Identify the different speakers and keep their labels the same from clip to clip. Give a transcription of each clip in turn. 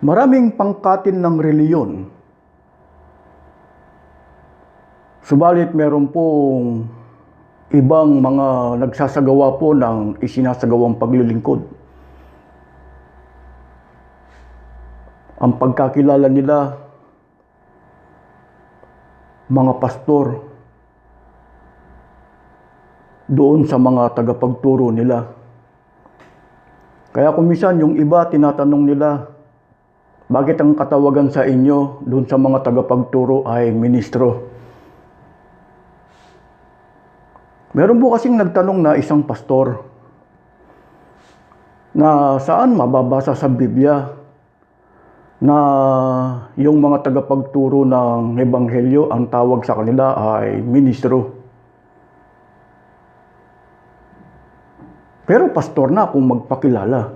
Speaker 1: Maraming pangkatin ng reliyon. Subalit meron pong ibang mga nagsasagawa po ng isinasagawang paglilingkod. Ang pagkakilala nila, mga pastor, doon sa mga tagapagturo nila. Kaya kung minsan yung iba tinatanong nila, bakit ang katawagan sa inyo doon sa mga tagapagturo ay ministro? Meron po kasing nagtanong na isang pastor na saan mababasa sa Biblia na yung mga tagapagturo ng Ebanghelyo, ang tawag sa kanila ay ministro. Pero pastor na kung magpakilala.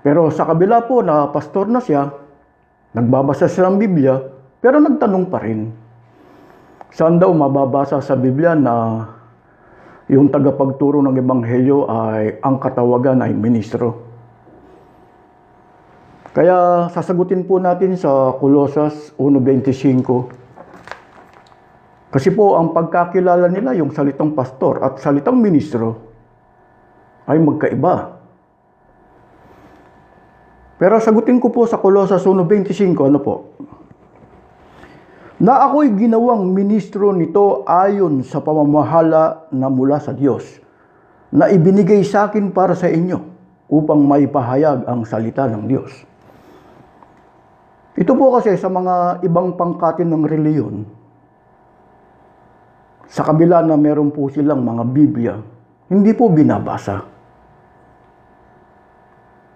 Speaker 1: Pero sa kabila po na pastor na siya, nagbabasa siya ng Biblia, pero nagtanong pa rin. Saan daw mababasa sa Biblia na yung tagapagturo ng Ebanghelyo ay ang katawagan ay ministro? Kaya sasagutin po natin sa Colosas 1:25. Kasi po ang pagkakilala nila yung salitang pastor at salitang ministro ay magkaiba. Pero sagutin ko po sa Colosas 1:25, ano po? Na ako'y ginawang ministro nito ayon sa pamamahala na mula sa Diyos, na ibinigay sa akin para sa inyo upang maipahayag ang salita ng Diyos. Ito po kasi sa mga ibang pangkatin ng reliyon, sa kabila na meron po silang mga Biblia, hindi po binabasa.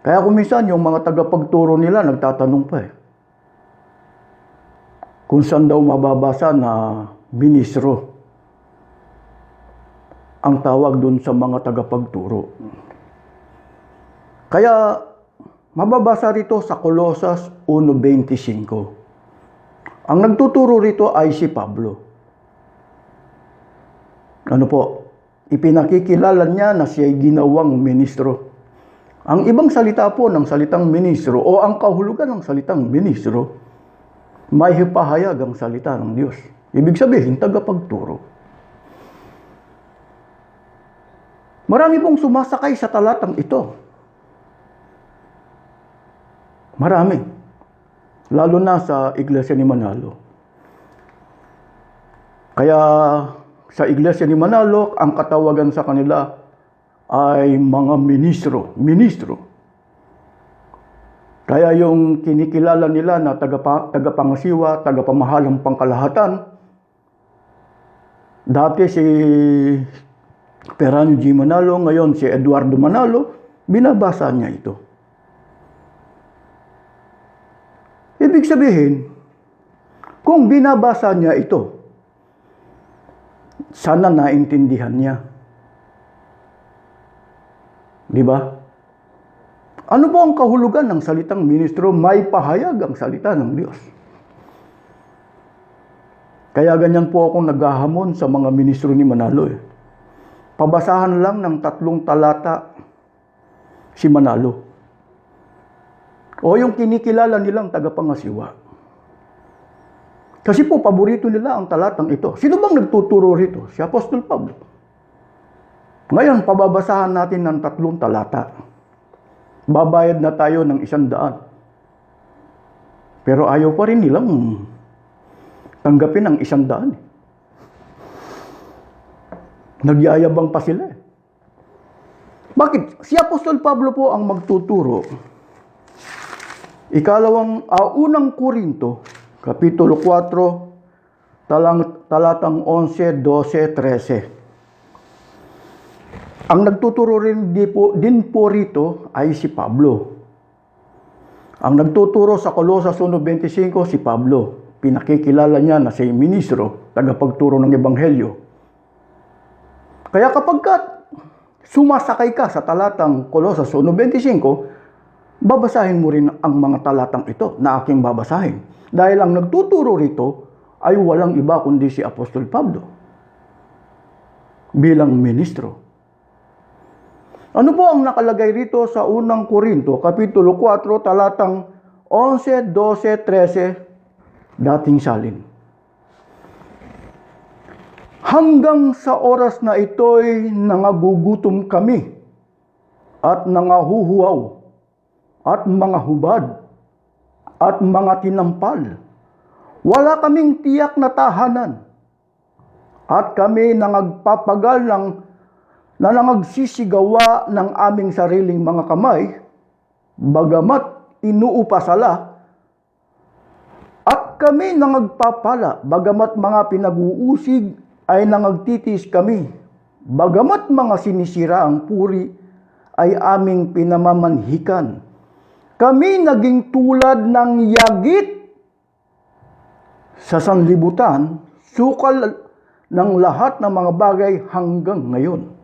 Speaker 1: Kaya kung minsan yung mga tagapagturo nila nagtatanong pa kung saan daw mababasa na ministro ang tawag dun sa mga tagapagturo. Kaya mababasa rito sa Colosas 1:25. Ang nagtuturo rito ay si Pablo. Ano po? Ipinakikilala niya na siya'y ginawang ministro. Ang ibang salita po ng salitang ministro o ang kahulugan ng salitang ministro, may hipahayag ang salita ng Diyos. Ibig sabihin, tagapagturo. Marami pong sumasakay sa talatang ito. Marami. Lalo na sa Iglesia ni Manalo. Kaya sa Iglesia ni Manalo, ang katawagan sa kanila ay mga ministro. Kaya yung kinikilala nila na tagapangasiwa, tagapamahalang pangkalahatan, dati si Peranio G. Manalo, ngayon si Eduardo Manalo, binabasa niya ito. Ibig sabihin, kung binabasa niya ito, sana naintindihan niya. Di ba? Ano po ang kahulugan ng salitang ministro? May pahayag ang salita ng Diyos. Kaya ganyan po akong naghahamon sa mga ministro ni Manalo. Pabasahan lang ng 3 talata si Manalo. O yung kinikilala nilang tagapangasiwa. Kasi po, paborito nila ang talatang ito. Sino bang nagtuturo rito? Si Apostol Pablo. Ngayon, pababasahan natin ng 3 talata. Babayad na tayo ng 100. Pero ayaw pa rin nilang tanggapin ang 100. Nagyayabang pa sila. Bakit? Si Apostol Pablo po ang magtuturo. Unang Korinto, Kapitulo 4, talatang 11, 12, 13. Ang nagtuturo rin din po rito ay si Pablo. Ang nagtuturo sa Colosas 1:25 si Pablo. Pinakikilala niya na siya ministro, tagapagturo ng Ebanghelyo. Kaya kapag sumasakay ka sa talatang Colosas 1:25, babasahin mo rin ang mga talatang ito na aking babasahin. Dahil ang nagtuturo rito ay walang iba kundi si Apostol Pablo bilang ministro. Ano po ang nakalagay rito sa unang Korinto, Kapitulo 4, talatang 11, 12, 13, dating salin. Hanggang sa oras na ito'y nangagugutom kami at nangahuhuaw at mga hubad at mga tinampal. Wala kaming tiyak na tahanan at kami nangagpapagal na nangagsisigawa ng aming sariling mga kamay, bagamat inuupasala, at kami nangagpapala, bagamat mga pinag-uusig ay nangagtitis kami, bagamat mga sinisira ang puri ay aming pinamamanhikan. Kami naging tulad ng yagit sa sanlibutan, sukal ng lahat ng mga bagay hanggang ngayon.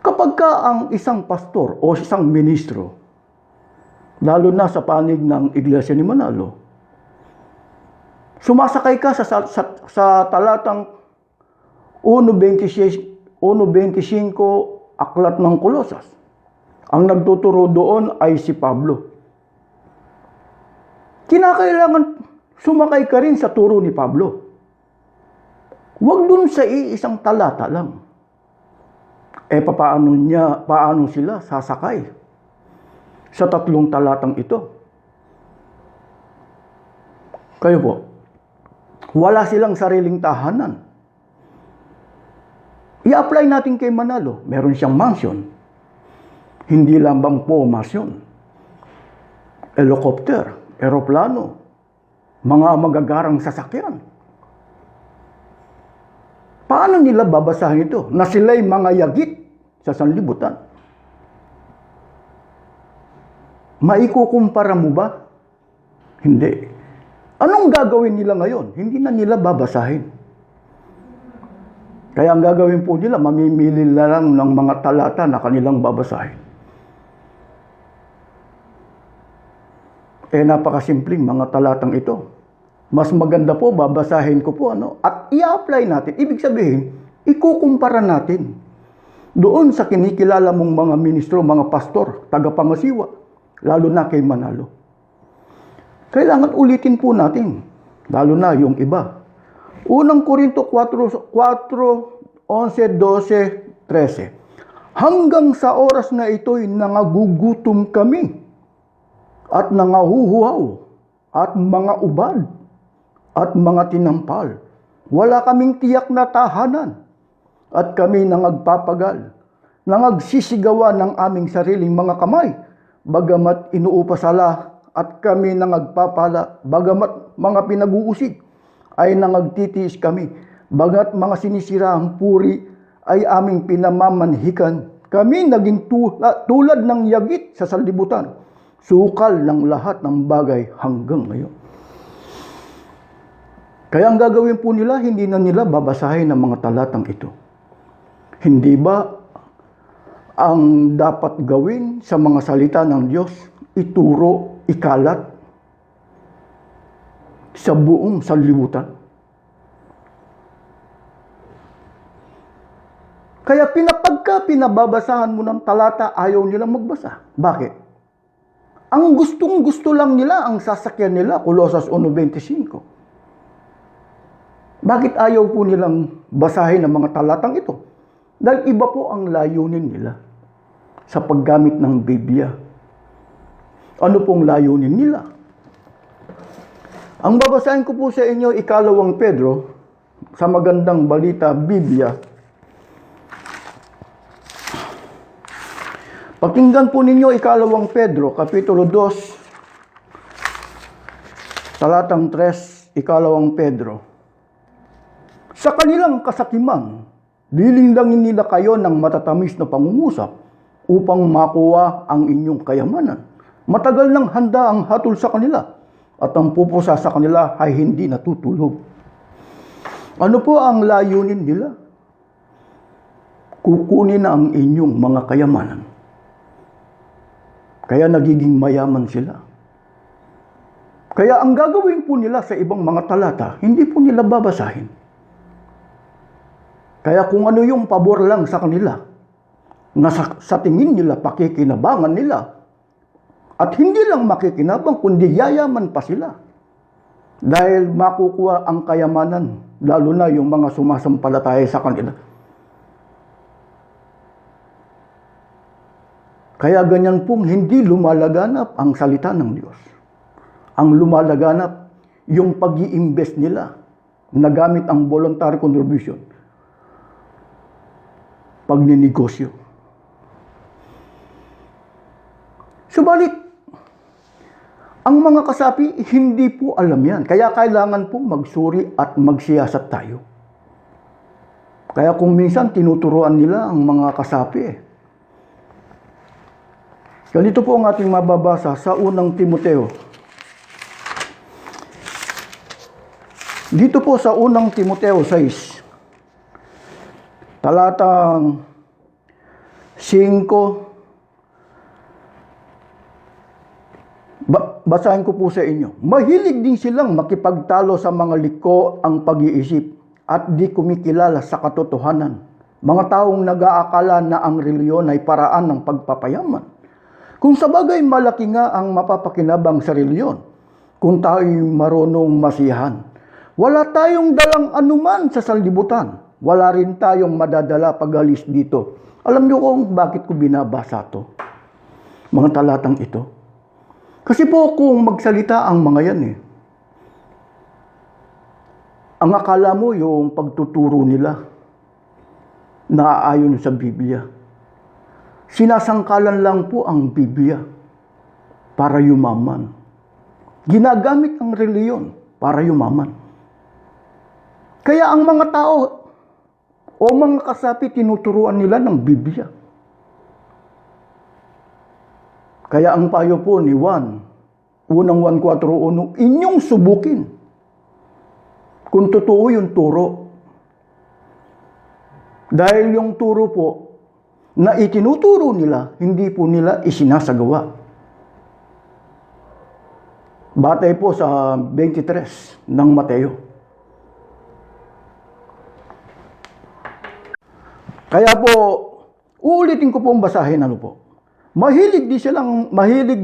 Speaker 1: Kapag ka ang isang pastor o isang ministro, lalo na sa panig ng Iglesia ni Manalo, sumasakay ka sa talatang 1:25 Aklat ng Kolosas. Ang nagtuturo doon ay si Pablo. Kinakailangan sumakay ka rin sa turo ni Pablo. Huwag dun sa iisang talata lang. Paano sila sasakay sa 3 talatang ito? Kayo po, wala silang sariling tahanan. I-apply natin kay Manalo. Meron siyang mansion. Hindi lamang po mansion. Helicopter, eroplano, mga magagarang sasakyan. Paano nila babasahin ito? Na sila'y mga yagit sa sanlibutan. Maikukumpara mo ba? Hindi. Anong gagawin nila ngayon? Hindi na nila babasahin. Kaya ang gagawin po nila, mamimili na lang ng mga talata na kanilang babasahin. Napakasimpleng mga talatang ito. Mas maganda po, babasahin ko po at i-apply natin. Ibig sabihin, ikukumpara natin doon sa kinikilala mong mga ministro, mga pastor, tagapangasiwa, lalo na kay Manalo. Kailangan ulitin po natin, lalo na yung iba. Unang Korinto 4, 11, 12, 13. Hanggang sa oras na ito'y nangagugutom kami at nangahuhuaw at mga ubad at mga tinampal. Wala kaming tiyak na tahanan at kami nangagpapagal, nangagsisigawa ng aming sariling mga kamay, bagamat inuupasala at kami nangagpapala, bagamat mga pinag-uusig ay nangagtitiis kami, bagat mga sinisira ang puri ay aming pinamamanhikan. Kami naging tulad ng yagit sa sanlibutan, sukal ng lahat ng bagay hanggang ngayon. Kaya ang gagawin po nila, hindi na nila babasahin ang mga talatang ito. Hindi ba ang dapat gawin sa mga salita ng Diyos, ituro, ikalat sa buong sanlibutan? Kaya pagka pinababasahan mo ng talata, ayaw nilang magbasa. Bakit? Ang gustong-gusto lang nila, ang sasakyan nila, Kolosas 1:25. Bakit ayaw po nilang basahin ang mga talatang ito? Dahil iba po ang layunin nila sa paggamit ng Biblia. Ano pong layunin nila? Ang babasahin ko po sa inyo, 2 Pedro, sa Magandang Balita, Biblia. Pakinggan po ninyo 2 Pedro, Kapitulo 2, talatang 3, 2 Pedro. Sa kanilang kasakiman, lilingdangin nila kayo ng matatamis na pangungusap upang makuha ang inyong kayamanan. Matagal nang handa ang hatol sa kanila at ang pupusa sa kanila ay hindi natutulog. Ano po ang layunin nila? Kukunin na ang inyong mga kayamanan. Kaya nagiging mayaman sila. Kaya ang gagawin po nila sa ibang mga talata, hindi po nila babasahin. Kaya kung ano yung pabor lang sa kanila, na sa tingin nila pakikinabangan nila. At hindi lang makikinabang, kundi yayaman pa sila. Dahil makukuha ang kayamanan, lalo na yung mga sumasampalataya sa kanila. Kaya ganyan pong hindi lumalaganap ang salita ng Diyos. Ang lumalaganap, yung pag-i-invest nila na gamit ang voluntary contribution. Pagninegosyo. Subalit, ang mga kasapi, hindi po alam yan. Kaya kailangan pong magsuri at magsiyasat tayo. Kaya kung minsan tinuturuan nila ang mga kasapi Ganito po ang ating mababasa sa unang Timoteo. Dito po sa unang Timoteo 6, talatang 5, basahin ko po sa inyo. Mahilig din silang makipagtalo sa mga liko ang pag-iisip at di kumikilala sa katotohanan. Mga taong nag-aakala na ang reliyon ay paraan ng pagpapayaman. Kung sabagay malaki nga ang mapapakinabang sa reliyon, kung tayo'y marunong masiyahan. Wala tayong dalang anuman sa sanlibutan. Wala rin tayong madadala pag-alis dito. Alam niyo kung bakit ko binabasa to? Mga talatang ito. Kasi po kung magsalita ang mga yan ang akala mo yung pagtuturo nila naaayon sa Biblia. Sinasangkalan lang po ang Biblia para yumaman. Ginagamit ang reliyon para yumaman. Kaya ang mga tao o mga kasapi tinuturuan nila ng Biblia. Kaya ang payo po ni Juan, unang 1:4, inyong subukin kung totoo yung turo. Dahil yung turo po na itinuturo nila, hindi po nila isinasagawa. Batay po sa 23 ng Mateo. Kaya po, uulitin ko pong basahin Mahilig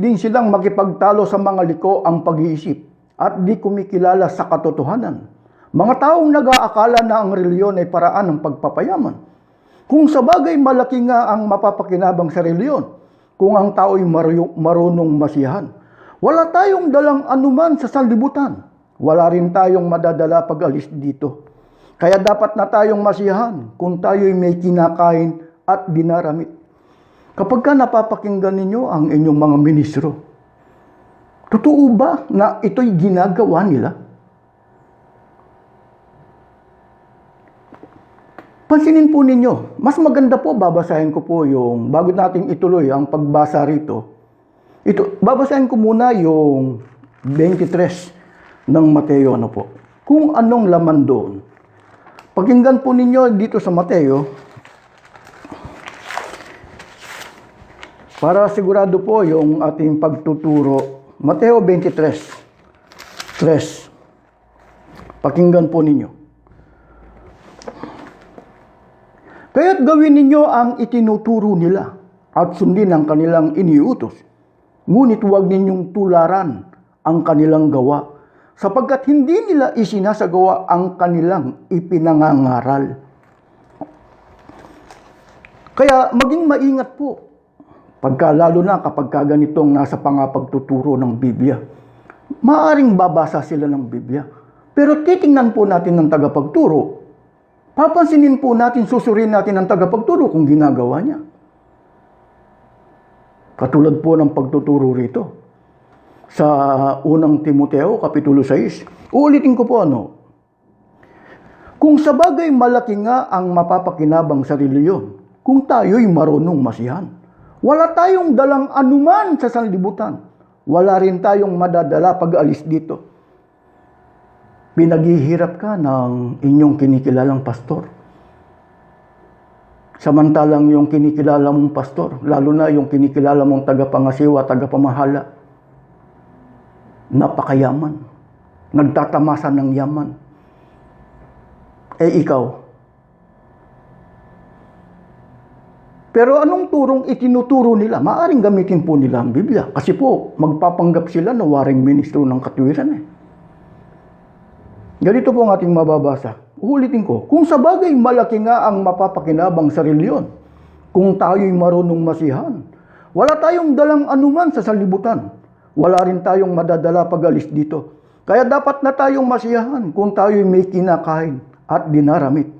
Speaker 1: din silang makipagtalo sa mga liko ang pag-iisip at di kumikilala sa katotohanan. Mga taong nag-aakala na ang reliyon ay paraan ng pagpapayaman. Kung sabagay malaki nga ang mapapakinabang sa reliyon, kung ang tao'y marunong masiyahan. Wala tayong dalang anuman sa sanlibutan. Wala rin tayong madadala pag alis dito. Kaya dapat na tayong masiyahan kung tayo'y may kinakain at dinaramit. Kapag ka napapakinggan ninyo ang inyong mga ministro, totoo ba na ito'y ginagawa nila? Pansinin po ninyo, mas maganda po, babasahin ko po yung, bago natin ituloy ang pagbasa rito, babasahin ko muna yung 23 ng Mateo kung anong laman doon. Pakinggan po ninyo dito sa Mateo, para sigurado po yung ating pagtuturo. Mateo 23:3. Pakinggan po ninyo. Kaya't gawin ninyo ang itinuturo nila at sundin ang kanilang iniutos. Ngunit huwag ninyong tularan ang kanilang gawa, sapagkat hindi nila isinasagawa ang kanilang ipinangangaral. Kaya maging maingat po, lalo na kapag ganitong nasa pangapagtuturo ng Biblia. Maaring babasa sila ng Biblia. Pero titingnan po natin ng tagapagturo. Papansinin po natin, susurin natin ang tagapagturo kung ginagawa niya. Katulad po ng pagtuturo rito. Sa unang Timoteo, Kapitulo 6, uulitin ko po Kung sabagay malaki nga ang mapapakinabang sa reliyon, kung tayo'y marunong masiyahan. Wala tayong dalang anuman sa sanlibutan. Wala rin tayong madadala pag alis dito. Pinaghihirap ka ng inyong kinikilalang pastor. Samantalang yung kinikilala mong pastor, lalo na yung kinikilala mong tagapangasiwa, tagapamahala, napakayaman. Nagtatamasa ng yaman. Ikaw, Pero anong turong itinuturo nila? Maaring gamitin po nila ang Biblia. Kasi po, magpapanggap sila na waring ministro ng katwiran eh. Ganito po ang ating mababasa. Uulitin ko, kung sa bagay malaki nga ang mapapakinabang sa reliyon, kung tayo'y marunong masihan, wala tayong dalang anuman sa sanlibutan. Wala rin tayong madadala pag alis dito. Kaya dapat na tayong masiyahan kung tayo'y may kinakain at dinaramit.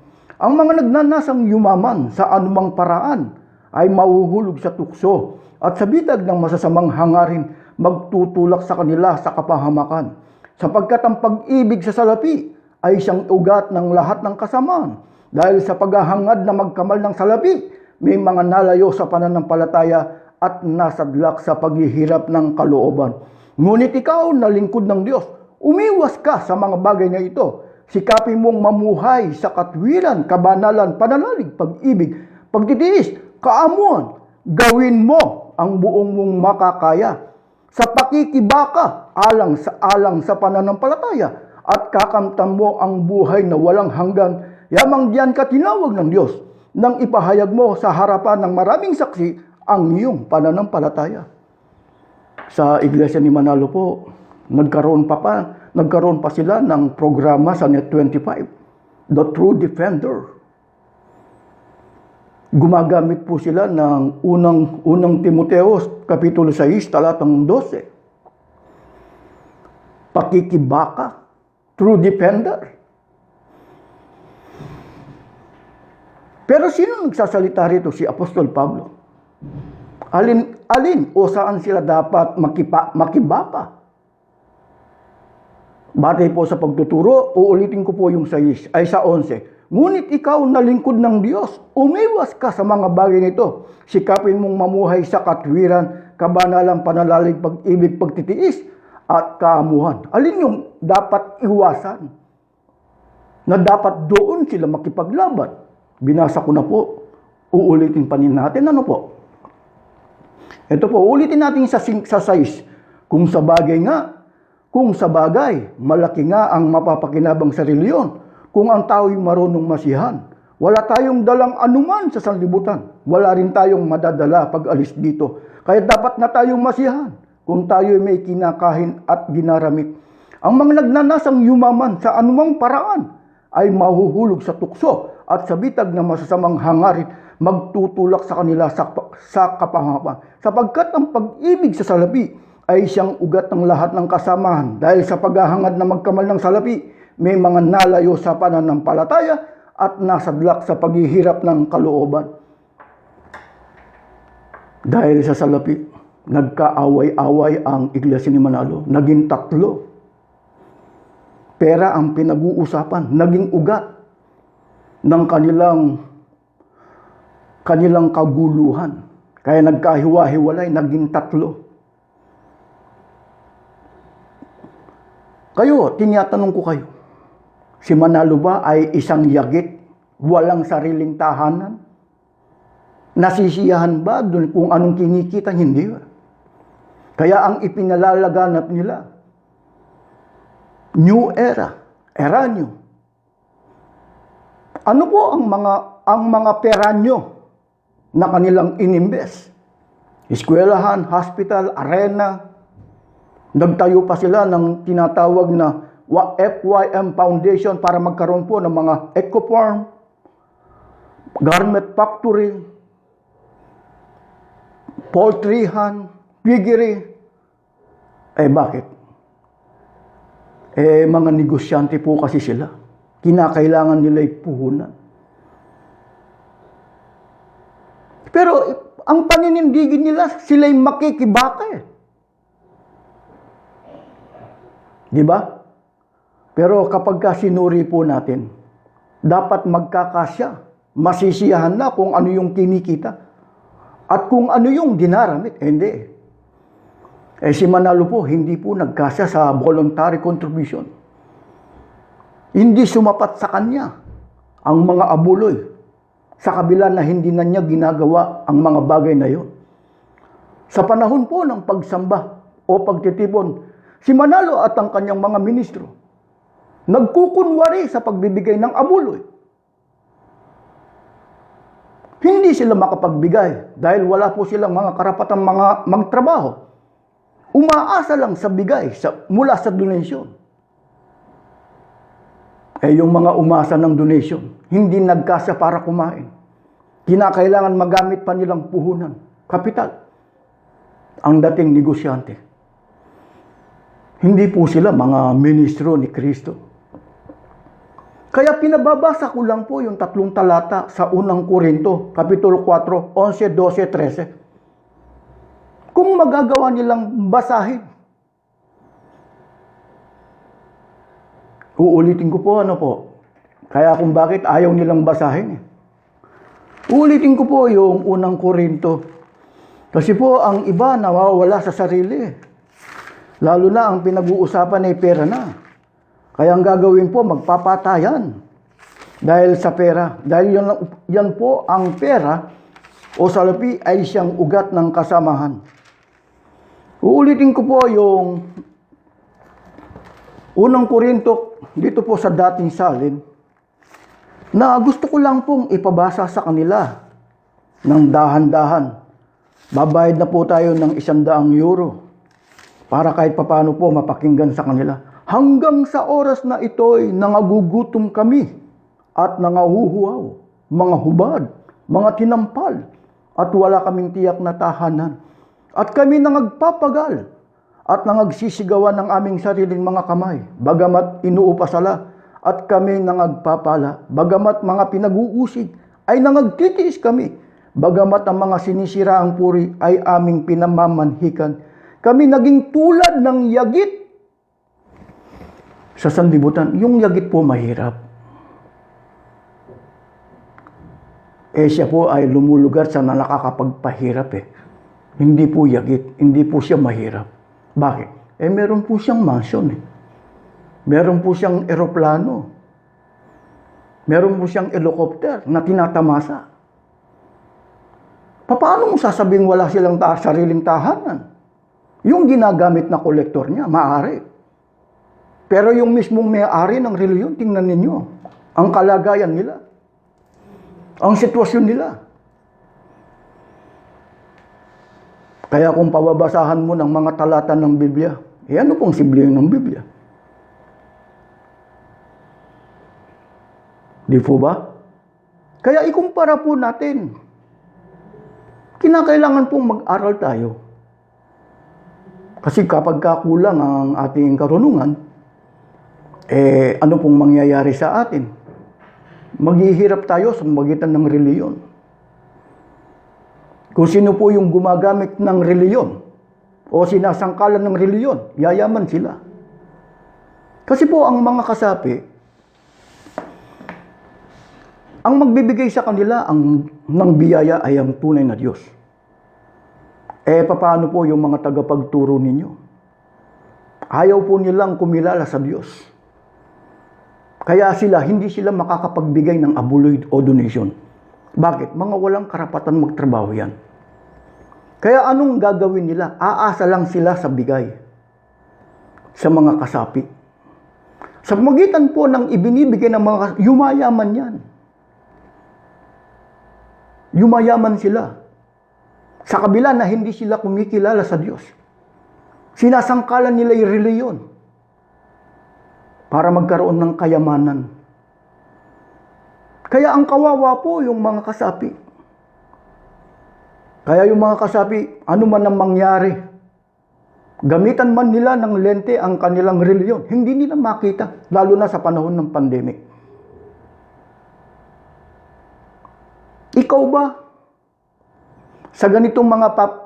Speaker 1: Ang mga nagnanasang yumaman sa anumang paraan ay mahuhulog sa tukso at sa bitag ng masasamang hangarin magtutulak sa kanila sa kapahamakan. Sapagkat ang pag-ibig sa salapi ay siyang ugat ng lahat ng kasamaan. Dahil sa paghahangad na magkamal ng salapi, may mga nalayo sa pananampalataya at nasadlak sa paghihirap ng kalooban. Ngunit ikaw na lingkod ng Diyos, umiwas ka sa mga bagay na ito. Sikapin mong mamuhay sa katwiran, kabanalan, pananalig, pag-ibig, pagtitiis, kaamuan. Gawin mo ang buong mong makakaya sa pakikibaka alang sa pananampalataya at kakamtan mo ang buhay na walang hanggan. Yamang diyan ka tinawag ng Diyos nang ipahayag mo sa harapan ng maraming saksi ang iyong pananampalataya. Sa iglesia ni Manalo po, nagkaroon pa sila ng programa sa Net25, The True Defender. Gumagamit po sila ng unang Timoteos, Kapitulo 6, talatang 12. Pakikibaka, True Defender. Pero sino nagsasalita rito? Si Apostol Pablo. Alin o saan sila dapat makibaka? Batay po sa pagtuturo, uulitin ko po yung sa 11. Ngunit ikaw na lingkod ng Diyos, umiwas ka sa mga bagay nito. Sikapin mong mamuhay sa katwiran, kabanalang, pananalig, pag-ibig, pagtitiis, at kaamuhan. Alin yung dapat iwasan? Na dapat doon sila makipaglaban. Binasa ko na po. Uulitin pa rin natin. Ano po? Ito po, ulitin natin sa 6. Kung sa bagay, malaki nga ang mapapakinabang sa reliyon. Kung ang tao'y marunong masihan, wala tayong dalang anuman sa sanlibutan. Wala rin tayong madadala pag alis dito. Kaya dapat na tayong masihan kung tayo'y may kinakain at dinaramit. Ang mga nagnanasang yumaman sa anumang paraan ay mahuhulog sa tukso at sa bitag ng masasamang hangarin magtutulak sa kanila sa kapahamakan. Sapagkat ang pag-ibig sa salapi ay siyang ugat ng lahat ng kasamahan. Dahil sa paghahangad na magkamal ng salapi, may mga nalayo sa pananampalataya at nasadlak sa paghihirap ng kalooban. Dahil sa salapi, nagkaaway-away ang iglesia ni Manalo. Naging 3. Pera ang pinag-uusapan. Naging ugat ng kanilang kaguluhan. Kaya nagkahiwa-hiwalay, naging 3. Kayo, tiniyatanong ko kayo, si Manalo ba ay isang yagit, walang sariling tahanan? Nasisiyahan ba doon kung anong kinikita? Hindi ba? Kaya ang ipinalalaganap nila, new era, era new. Ano po ang mga pera nyo na kanilang inimbest? Eskwelahan, hospital, arena. Nagtayo pa sila ng tinatawag na FYM Foundation para magkaroon po ng mga eco-farm, garment factory, poultryhan, piggery. Bakit? Mga negosyante po kasi sila. Kinakailangan nila'y puhunan. Pero ang paninindigin nila, sila'y makikibaka Diba? Pero kapag sinuri po natin, dapat magkakasya. Masisiyahan na kung ano yung kinikita. At kung ano yung dinaramit. Hindi. Si Manalo po, hindi po nagkasya sa voluntary contribution. Hindi sumapat sa kanya ang mga abuloy. Sa kabila na hindi na niya ginagawa ang mga bagay na yon. Sa panahon po ng pagsamba o pagtitipon, si Manalo at ang kanyang mga ministro, nagkukunwari sa pagbibigay ng abuloy. Hindi sila makapagbigay dahil wala po silang mga karapatang mga magtrabaho. Umaasa lang sa bigay mula sa donasyon. Yung mga umasa ng donation, hindi nagkasya para kumain. Kinakailangan magamit pa nilang puhunan, kapital. Ang dating negosyante. Hindi po sila mga ministro ni Kristo. Kaya pinababasa ko lang po yung 3 talata sa unang Korinto, Kapitulo 4, 11, 12, 13. Kung magagawa nilang basahin. Uulitin ko po Kaya kung bakit ayaw nilang basahin. Uulitin ko po yung unang Korinto. Kasi po ang iba nawawala sa sarili. Lalo na ang pinag-uusapan ay pera na. Kaya ang gagawin po, magpapatayan. Dahil sa pera. Dahil yan po ang pera o salapi ay siyang ugat ng kasamahan. Uulitin ko po yung unang Korinto, dito po sa dating salin, na gusto ko lang pong ipabasa sa kanila ng dahan-dahan. Babayad na po tayo ng 100 euro para kahit papano po mapakinggan sa kanila. Hanggang sa oras na ito'y nangagugutom kami at nangahuhuhaw, mga hubad, mga tinampal, at wala kaming tiyak na tahanan. At kami nangagpapagal at nangagsisigawan ng aming sariling mga kamay, bagamat inuupasala, at kami nangagpapala, bagamat mga pinag-uusig ay nangagtitiis kami, bagamat ang mga sinisiraang puri ay aming pinamamanhikan. Kami naging tulad ng yagit sa sanlibutan. Yung yagit po mahirap. Siya po ay lumulugar sa nakakapagpahirap Hindi po yagit, hindi po siya mahirap. Bakit? Meron po siyang mansion Meron po siyang eroplano. Meron po siyang helicopter na tinatamasa. Paano mo sasabing wala silang sariling tahanan? Yung ginagamit na kolektor niya, maaari. Pero yung mismong may-ari ng reliyon, tingnan ninyo, ang kalagayan nila, ang sitwasyon nila. Kaya kung pababasahan mo ng mga talata ng Biblia, ano pong sibleng ng Biblia? Di po ba? Kaya ikumpara po natin. Kinakailangan pong mag-aral tayo. Kasi kapag kakulang ang ating karunungan, ano pong mangyayari sa atin? Maghihirap tayo sa magitan ng reliyon. Kung sino po yung gumagamit ng reliyon o sinasangkalan ng reliyon, yayaman sila. Kasi po ang mga kasapi, ang magbibigay sa kanila ng biyaya ay ang tunay na Diyos. Paano po yung mga tagapagturo ninyo? Ayaw po nilang kumilala sa Diyos. Kaya hindi sila makakapagbigay ng abuloy o donation. Bakit? Mga walang karapatan magtrabaho yan. Kaya anong gagawin nila? Aasa lang sila sa bigay sa mga kasapi. Sa magitan po ng ibinibigay ng mga yumayaman yan. Yumayaman sila. Sa kabila na hindi sila kumikilala sa Diyos. Sinasangkalan nila yung reliyon para magkaroon ng kayamanan. Kaya ang kawawa po yung mga kasapi. Kaya yung mga kasapi, ano man ang mangyari, gamitan man nila ng lente ang kanilang reliyon, hindi nila makita, lalo na sa panahon ng pandemic. Ikaw ba, sa ganitong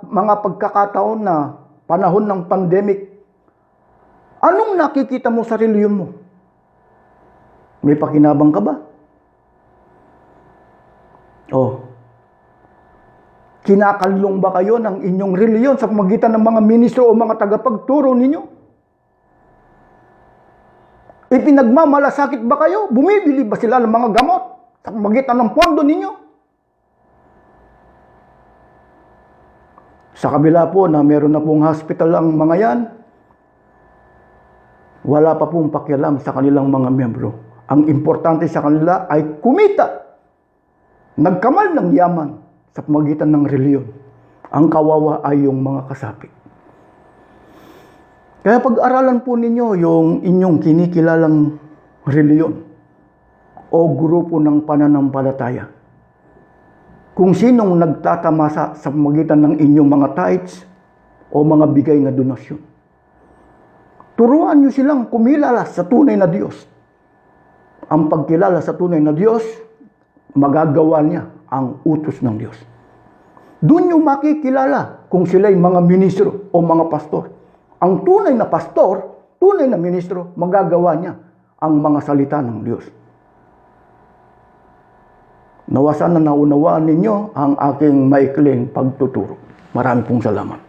Speaker 1: mga pagkakataon na panahon ng pandemic, anong nakikita mo sa reliyon mo? May pakinabang ka ba? Kinakalong ba kayo ng inyong reliyon sa pamagitan ng mga ministro o mga tagapagturo ninyo? Ipinagmamalasakit ba kayo? Bumibili ba sila ng mga gamot sa pamagitan ng pondo ninyo? Sa kabila po na meron na pong hospital ang mga yan, wala pa pong pakialam sa kanilang mga miyembro. Ang importante sa kanila ay kumita. nagkamal ng yaman sa pamagitan ng reliyon. Ang kawawa ay yung mga kasapi. Kaya pag-aralan po ninyo yung inyong kinikilalang reliyon o grupo ng pananampalataya. Kung sinong nagtatamasa sa pamagitan ng inyong mga tithes o mga bigay na donasyon. Turuan nyo silang kumilala sa tunay na Diyos. Ang pagkilala sa tunay na Diyos, magagawa niya ang utos ng Diyos. Doon nyo makikilala kung sila'y mga ministro o mga pastor. Ang tunay na pastor, tunay na ministro, magagawa niya ang mga salita ng Diyos. Nawa sana naunawaan ninyo ang aking maikling pagtuturo. Maraming pong salamat.